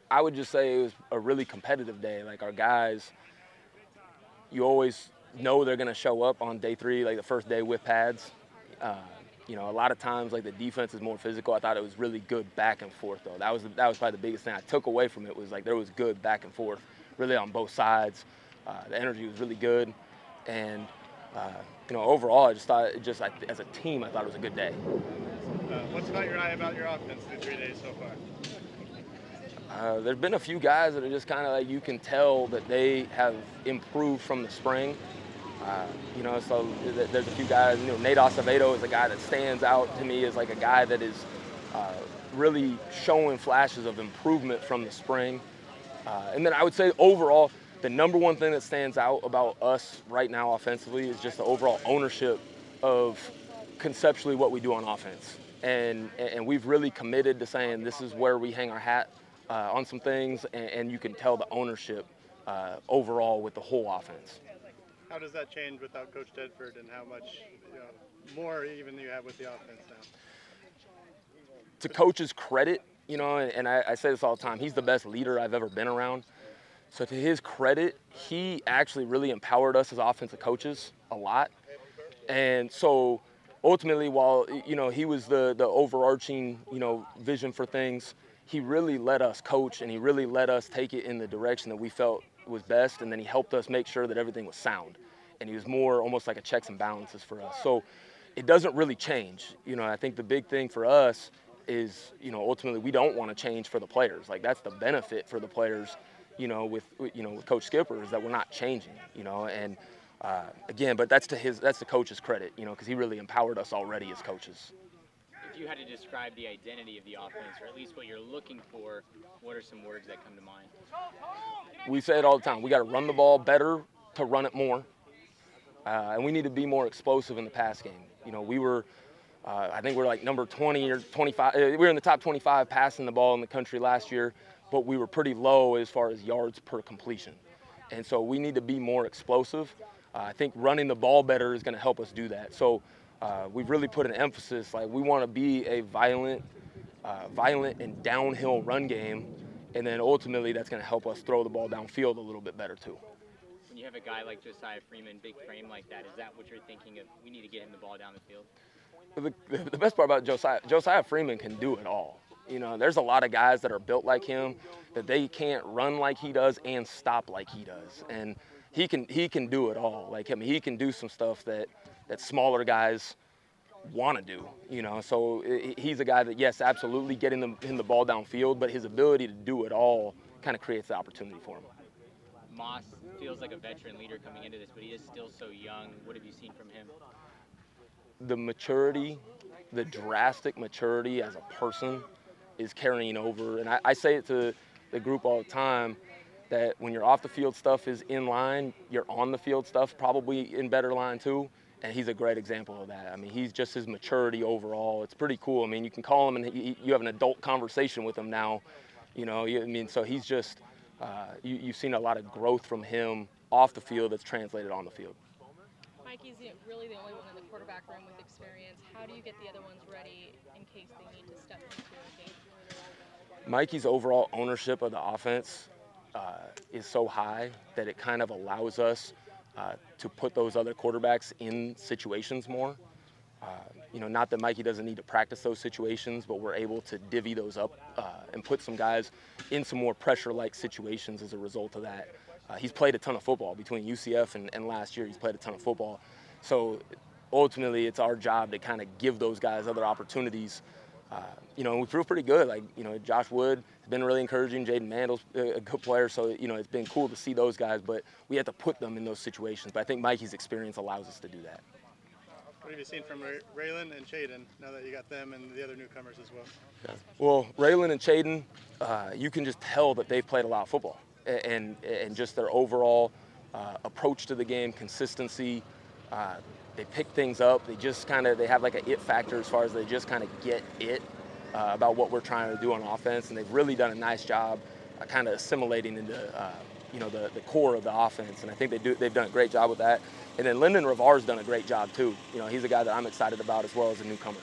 I would just say it was a really competitive day. Like our guys, you always know they're going to show up on day 3, like the first day with pads. You know, a lot of times, like the defense is more physical. I thought it was really good back and forth, though. That was probably the biggest thing I took away from it was like there was good back and forth, really on both sides. The energy was really good, and you know, overall, I just thought as a team, I thought it was a good day. What's caught your eye about your offense through 3 days so far? There's been a few guys that are just kind of like you can tell that they have improved from the spring. You know, so there's a few guys. You know, Nate Acevedo is a guy that stands out to me as like a guy that is really showing flashes of improvement from the spring. And then I would say overall, the number one thing that stands out about us right now offensively is just the overall ownership of conceptually what we do on offense. And we've really committed to saying this is where we hang our hat on some things, and you can tell the ownership overall with the whole offense. How does that change without Coach Tedford, and how much more even you have with the offense now? To Coach's credit, you know, and I say this all the time, he's the best leader I've ever been around. So to his credit, he actually really empowered us as offensive coaches a lot. And so ultimately, while, you know, he was the overarching, you know, vision for things, he really let us coach, and he really let us take it in the direction that we felt was best, and then he helped us make sure that everything was sound. And he was more almost like a checks and balances for us. So it doesn't really change. You know, I think the big thing for us is, you know, ultimately we don't want to change for the players. Like that's the benefit for the players, you know, with Coach Skipper is that we're not changing, you know, and again, but that's the coach's credit, you know, because he really empowered us already as coaches. If you had to describe the identity of the offense, or at least what you're looking for, what are some words that come to mind? We say it all the time. We got to run the ball better to run it more, and we need to be more explosive in the pass game. You know, we were, I think we're like number 20 or 25. We were in the top 25 passing the ball in the country last year, but we were pretty low as far as yards per completion. And so we need to be more explosive. I think running the ball better is going to help us do that. So we've really put an emphasis, like we want to be a violent and downhill run game, and then ultimately that's going to help us throw the ball downfield a little bit better too. When you have a guy like Josiah Freeman, big frame like that, is that what you're thinking of? We need to get him the ball down the field? The best part about Josiah Freeman can do it all. You know, there's a lot of guys that are built like him that they can't run like he does and stop like he does, and he can do it all. Like, I mean, he can do some stuff that smaller guys want to do, you know. So he's a guy that, yes, absolutely getting him the ball downfield, but his ability to do it all kind of creates the opportunity for him. Moss feels like a veteran leader coming into this, but he is still so young. What have you seen from him? The maturity, the drastic maturity as a person is carrying over. And I say it to the group all the time that when your off the field stuff is in line, your on the field stuff probably in better line too. And he's a great example of that. I mean, he's just his maturity overall. It's pretty cool. I mean, you can call him and you have an adult conversation with him now. You know, I mean, so he's just, you've seen a lot of growth from him off the field that's translated on the field. Mikey's really the only one in the quarterback room with experience. How do you get the other ones ready in case they need to step into a game? Mikey's overall ownership of the offense is so high that it kind of allows us to put those other quarterbacks in situations more. You know, not that Mikey doesn't need to practice those situations, but we're able to divvy those up and put some guys in some more pressure-like situations as a result of that. He's played a ton of football between UCF and last year. He's played a ton of football. So ultimately, it's our job to kind of give those guys other opportunities. You know, and we feel pretty good. Like, you know, Josh Wood has been really encouraging. Jaden Mandel's a good player. So, you know, it's been cool to see those guys, but we have to put them in those situations. But I think Mikey's experience allows us to do that. What have you seen from Raylan and Chaden now that you got them and the other newcomers as well? Yeah. Well, Raylan and Chaden, you can just tell that they've played a lot of football. And just their overall approach to the game, consistency. They pick things up. They have like a it factor as far as they just kind of get it about what we're trying to do on offense, and they've really done a nice job kind of assimilating into you know, the core of the offense. And I think they've done a great job with that. And then Lyndon Ravar's done a great job too. You know, he's a guy that I'm excited about as well as a newcomer.